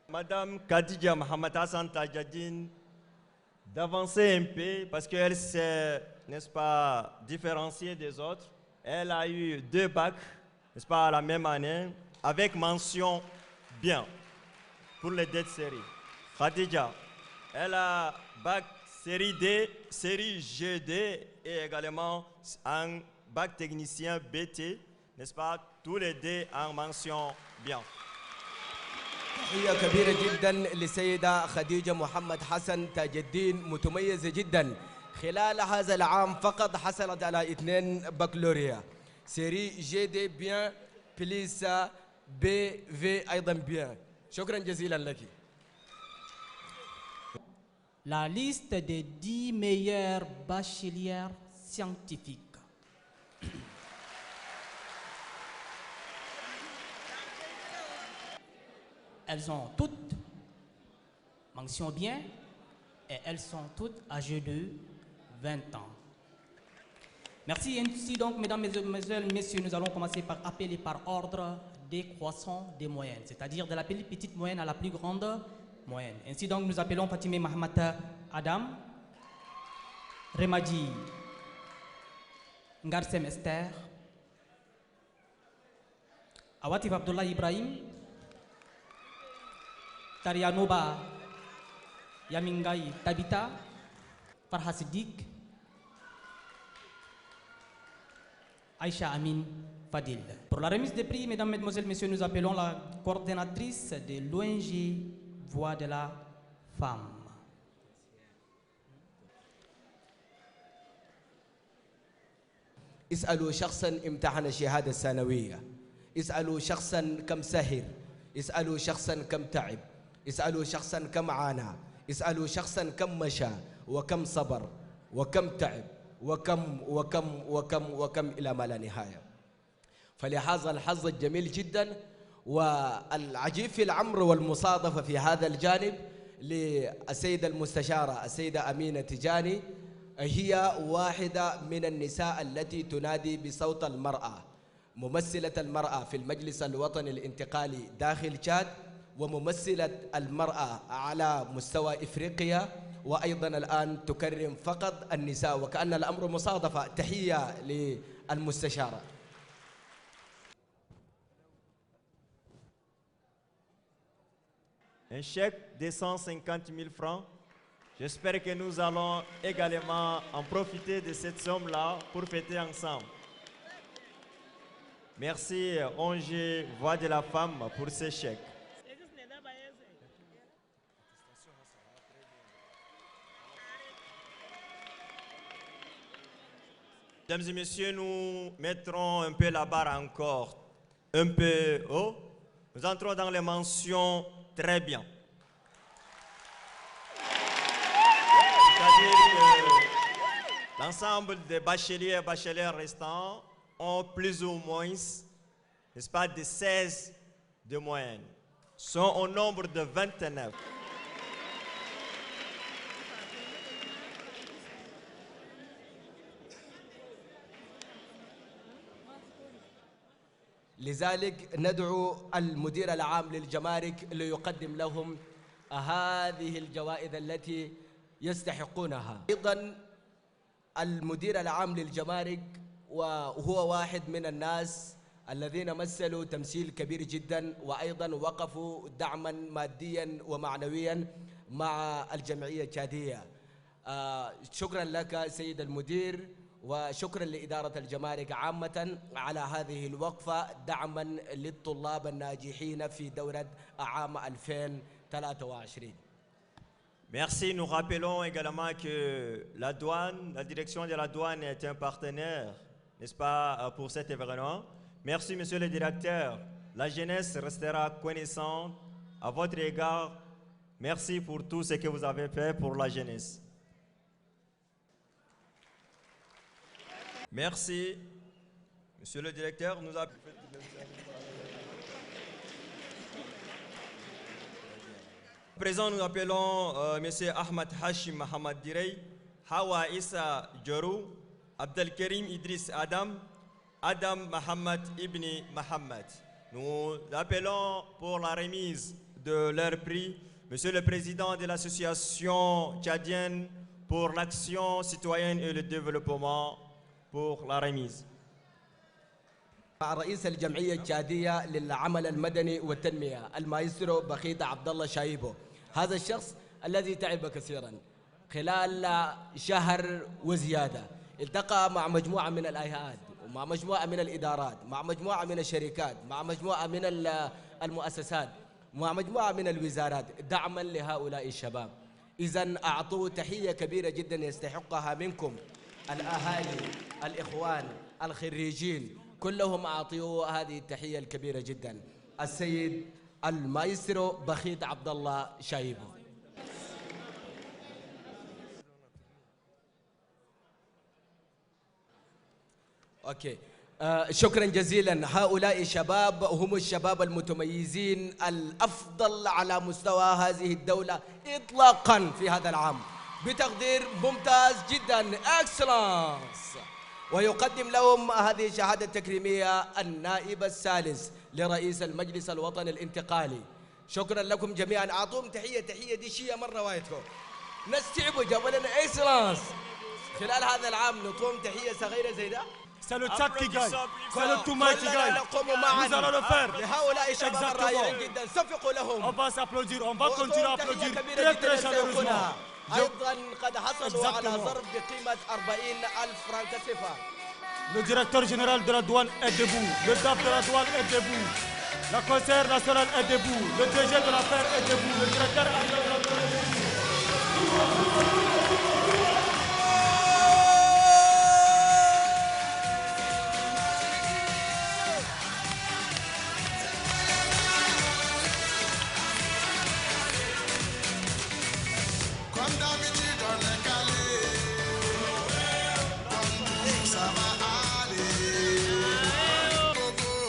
Madame Khadija Mohamed Hassan Tajadine, d'avancer un peu parce qu'elle s'est, n'est-ce pas, différenciée des autres. Elle a eu 2 bacs, n'est-ce pas, la même année, avec mention bien pour les dettes séries. Khadija. Elle a bac série D, série GD et également un bac technicien BT, n'est-ce pas? Tous les D en mention bien. تحية كبيرة جدا للسيدة خديجة محمد حسن تاج الدين، متميزة جدا. خلال هذا العام فقط حصلت على 2 بكالوريا. سيري جي دي بيان بليس بي في أيضا بيان. شكرا جزيلا لك. La liste des 10 meilleurs bacheliers scientifiques. Elles ont toutes mention bien et elles sont toutes âgées de 20 ans. Merci. Ainsi donc, mesdames, mesdemoiselles, messieurs, nous allons commencer par appeler par ordre décroissant des moyennes, c'est-à-dire de la petite moyenne à la plus grande moyenne. Ainsi donc, nous appelons Fatimé Mahamat Adam, Remadi Ngarsem Esther, Awatif Abdullah Ibrahim, Tarianoba Yamingai Tabita, Farha Siddiq, Aïcha Amin Fadil. Pour la remise des prix, mesdames, mesdemoiselles, messieurs, nous appelons la coordinatrice de l'ONG Voix de la Femme. اسألوا شخصا امتحن الشهادة الثانوية، اسألوا شخصا كم سهر، اسألوا شخصا كم تعب، اسألوا شخصا كم عانى، اسألوا شخصا كم مشى وكم صبر وكم تعب وكم وكم وكم وكم إلى ما لا نهاية. فلهذا الحظ الجميل جدا والعجيب في الأمر والمصادفة في هذا الجانب للسيدة المستشارة السيدة أمينة تجاني، هي واحدة من النساء التي تنادي بصوت المرأة، ممثلة المرأة في المجلس الوطني الانتقالي داخل تشاد، وممثلة المرأة على مستوى إفريقيا، وأيضا الآن تكرم فقط النساء، وكأن الأمر مصادفة. تحية للمستشارة. Un chèque de 150 000 francs. J'espère que nous allons également en profiter de cette somme-là pour fêter ensemble. Merci ONG Voix de la Femme pour ce chèque. Mesdames et messieurs, nous mettrons un peu la barre encore un peu haut. Nous entrons dans les mentions très bien. C'est-à-dire que l'ensemble des bacheliers et bachelières restants ont plus ou moins, n'est-ce pas, de 16 de moyenne. Sont au nombre de 29. لذلك ندعو المدير العام للجمارك ليقدم لهم هذه الجوائز التي يستحقونها. أيضا المدير العام للجمارك وهو واحد من الناس الذين مثلوا تمثيل كبير جدا، وأيضا وقفوا دعما ماديا ومعنويا مع الجمعية التشادية. شكرا لك سيد المدير، وشكرا لإدارة الجمارك عامة على هذه الوقفة دعما للطلاب الناجحين في دورة عام 2023. Merci. Nous rappelons également que la douane, la direction de la douane est un partenaire, n'est-ce pas, pour cet événement. Merci, monsieur le directeur. La jeunesse restera connaissante à votre égard. Merci pour tout ce que vous avez fait pour la jeunesse. Merci. Monsieur le directeur, nous appelons. Présent, nous appelons monsieur Ahmad Hashim Mohamed Direy, Hawa Issa Djorou, Abdelkarim Idriss Adam, Adam Mohamed Ibni Mohamed. Nous appelons pour la remise de leur prix monsieur le président de l'association tchadienne pour l'action citoyenne et le développement pour la remise. رئيس الجمعية التشادية للعمل المدني والتنمية المايسترو بخيت عبد الله شايبو، هذا الشخص الذي تعب كثيرا خلال شهر وزيادة، التقى مع مجموعة من الهيئات ومع مجموعة من الإدارات، مع مجموعة من الشركات، مع مجموعة من المؤسسات، مع مجموعة من الوزارات دعما لهؤلاء الشباب. إذن أعطوا تحية كبيرة جدا يستحقها منكم الأهالي، الإخوان، الخريجين، كلهم أعطوا هذه التحية الكبيرة جدا. السيد المايسترو بخيت عبد الله شايبو. أوكي، شكرا جزيلا. هؤلاء الشباب هم الشباب المتميزين الأفضل على مستوى هذه الدولة إطلاقا في هذا العام بتقدير ممتاز جدا، اكسلانس. ويقدم لهم هذه الشهادة التكريمية النائب الثالث لرئيس المجلس الوطني الانتقالي. شكرا لكم جميعا، أعطوهم تحية دي شيء مرة وايدكم. ناس تعبوا جابوا لنا اكسلانس خلال هذا العام، نعطوهم تحية صغيرة زي ده. C'est le Tchad qui gagne, c'est le Toumaï qui gagne. Nous allons le faire. Exactement. On va s'applaudir, on va continuer à applaudir très très chaleureusement. أيضا قد حصلوا على ظرف بقيمة 40,000 فرنك سيفا. Le directeur général de la douane est debout, le DAF de la douane est debout, la conseillère nationale est debout, le DG de l'affaire est debout, le directeur administratif est debout.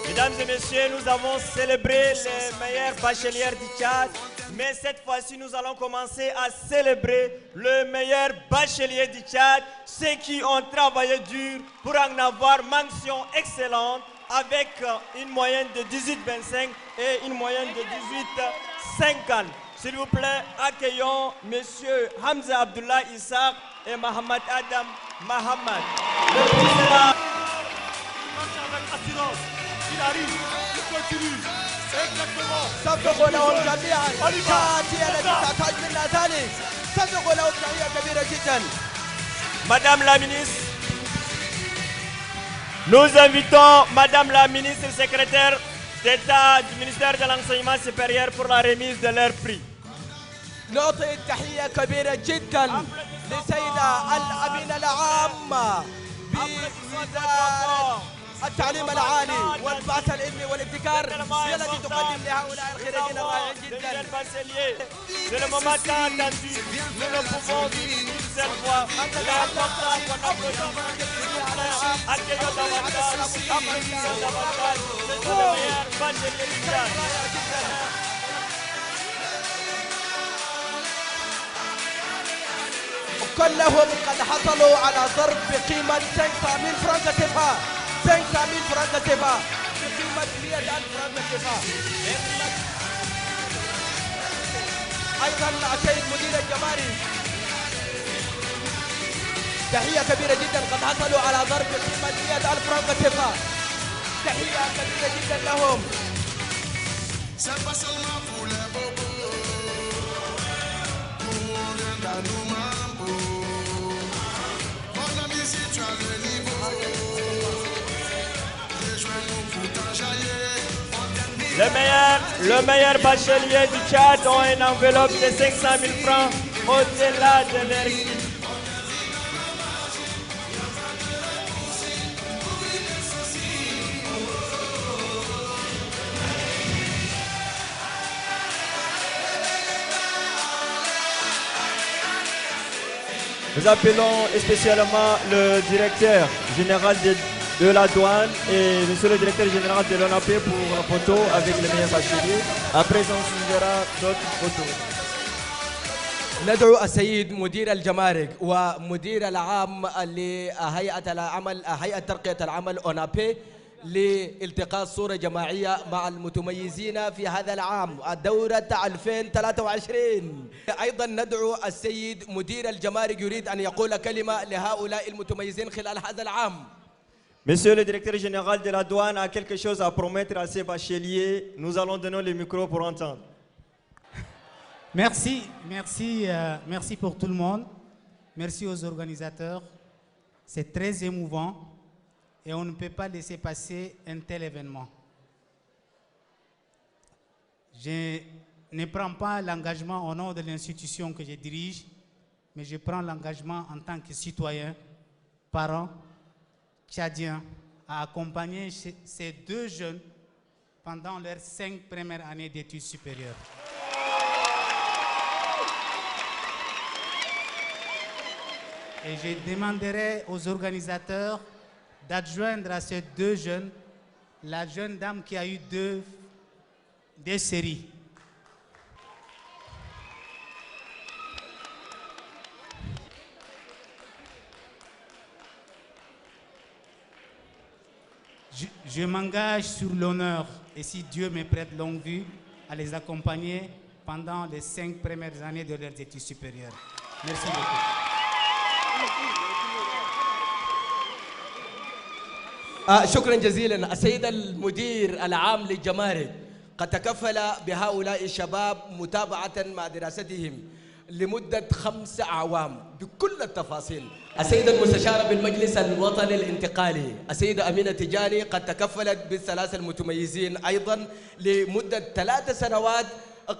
Mesdames et messieurs, nous avons célébré les meilleures bachelières du Tchad, mais cette fois-ci, nous allons commencer à célébrer le meilleur bachelier du Tchad, ceux qui ont travaillé dur pour en avoir mention excellente avec une moyenne de 18,25 et une moyenne de 18,50. S'il vous plaît, accueillons Monsieur Hamza Abdullah Issaq et Mohamed Adam Mohamed. Le prix sera... Il arrive, il continue. Exactement. صفقوا لهم جميعا التحية التي تحتاج منا ذلك. صفقوا لهم تحية كبيرة جدا. Madame la ministre, nous invitons Madame la ministre secrétaire d'État du ministère de l'Enseignement supérieur pour la remise de leur prix. نعطي تحية كبيرة جدا لسيدة الأمينة العامة بوزارة التعليم العالي والبحث العلمي والابتكار هي التي تقدم لهؤلاء الخريجين الرائعين جدا. C'est le moment tant attendu. Nous ne pouvons vivre une seule fois. Il est important qu'on applaudisse. Accueillons davantage, applaudissons davantage. C'est le meilleur bachelier du Tchad. كلهم قد حصلوا على ظرف بقيمة 500,000 فرنك سيفا. 500,000 فرنك سيفا بقيمة 100,000 فرنك سيفا. أيضا السيد مدير الجماري تحية كبيرة جدا، قد حصلوا على ظرف بقيمة 100,000 فرنك سيفا. تحية كبيرة جدا لهم. Le meilleur bachelier du Tchad ont une enveloppe de 500,000 francs au-delà de leur équipe. Nous appelons spécialement le directeur général de la douane et monsieur le directeur général de l'ONAP pour la photo avec les meilleurs bacheliers. Après, on suivra d'autres photos. ندعو السيد مدير الجمارك ومدير العام لهيئة العمل هيئة ترقية العمل أونابي لالتقاط صورة جماعية مع المتميزين في هذا العام الدورة 2023. أيضا ندعو السيد مدير الجمارك يريد أن يقول كلمة لهؤلاء المتميزين خلال هذا العام. Monsieur le directeur général de la douane a quelque chose à promettre à ses bacheliers. Nous allons donner le micro pour entendre. Merci pour tout le monde. Merci aux organisateurs. C'est très émouvant et on ne peut pas laisser passer un tel événement. Je ne prends pas l'engagement au nom de l'institution que je dirige, mais je prends l'engagement en tant que citoyen, parent, tchadien, à accompagner ces deux jeunes pendant leurs 5 premières années d'études supérieures. Et je demanderai aux organisateurs d'adjoindre à ces deux jeunes la jeune dame qui a eu deux séries. Je m'engage sur l'honneur, et si Dieu me prête longue vue, à les accompagner pendant les 5 premières années de leurs études supérieures. Merci beaucoup. شكرا جزيلا. السيد المدير العام للجمارك قد تكفل بهؤلاء الشباب متابعة مع دراستهم لمدة 5 أعوام بكل التفاصيل. السيدة المستشارة بالمجلس الوطني الانتقالي السيدة أمينة تجاني قد تكفلت بالثلاثة المتميزين أيضا لمدة 3 سنوات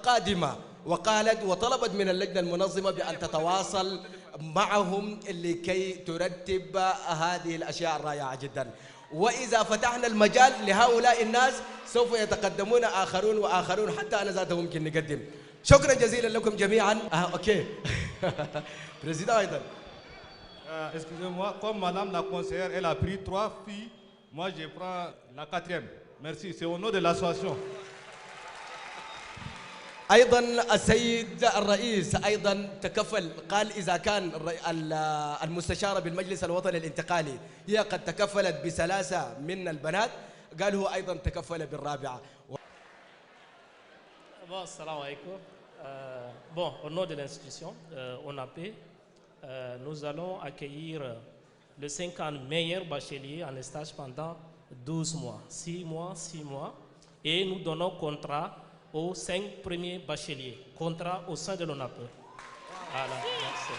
قادمة، وقالت وطلبت من اللجنة المنظمة بأن تتواصل معهم لكي ترتب هذه الأشياء الرائعة جدا. وإذا فتحنا المجال لهؤلاء الناس سوف يتقدمون آخرون وآخرون، حتى أنا ذاته ممكن نقدم. شكرا جزيلا لكم جميعا. أوكي. Président Aïdan. Excusez-moi, comme madame la conseillère, elle a pris 3 filles, moi je prends la 4e. Merci, c'est au nom de l'association. أيضا السيد الرئيس أيضا تكفل، قال إذا كان المستشارة بالمجلس الوطني الانتقالي هي قد تكفلت ب3 من البنات، قال هو أيضا تكفل بالرابعة. Bon, salam alaikum. Bon, au nom de l'institution ONAP, nous allons accueillir les 50 meilleurs bacheliers en stage pendant 12 mois, 6 mois, et nous donnons contrat aux 5 premiers bacheliers, contrat au sein de l'ONAP. Voilà, merci.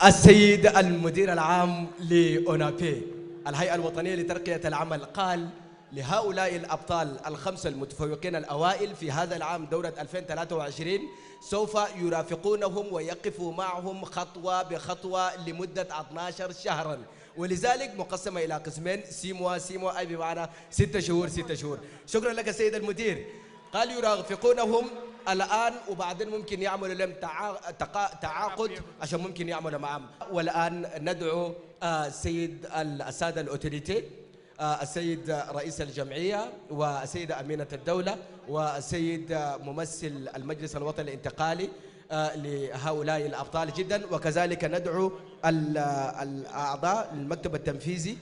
السيد المدير العام لأونابي الهيئة الوطنية لترقية العمل قال لهؤلاء الأبطال ال5 المتفوقين الأوائل في هذا العام دورة 2023 سوف يرافقونهم ويقفوا معهم خطوة بخطوة لمدة 12 شهرا، ولذلك مقسمة إلى قسمين، 6 mois أي بمعنى 6 شهور. شكرا لك السيد المدير. قال يرافقونهم الآن وبعدين ممكن يعملوا لهم تعاقد عشان ممكن يعملوا معهم. والآن ندعو السادة الأوتوريتي، السيد رئيس الجمعية والسيدة أمينة الدولة والسيد ممثل المجلس الوطني الانتقالي لهؤلاء الأبطال جدا، وكذلك ندعو الأعضاء المكتب التنفيذي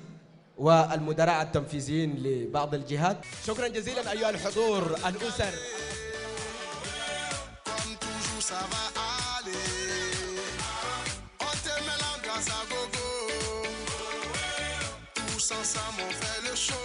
والمدراء التنفيذيين لبعض الجهات. شكرا جزيلا أيها الحضور الأسر. Ensemble on fait le show.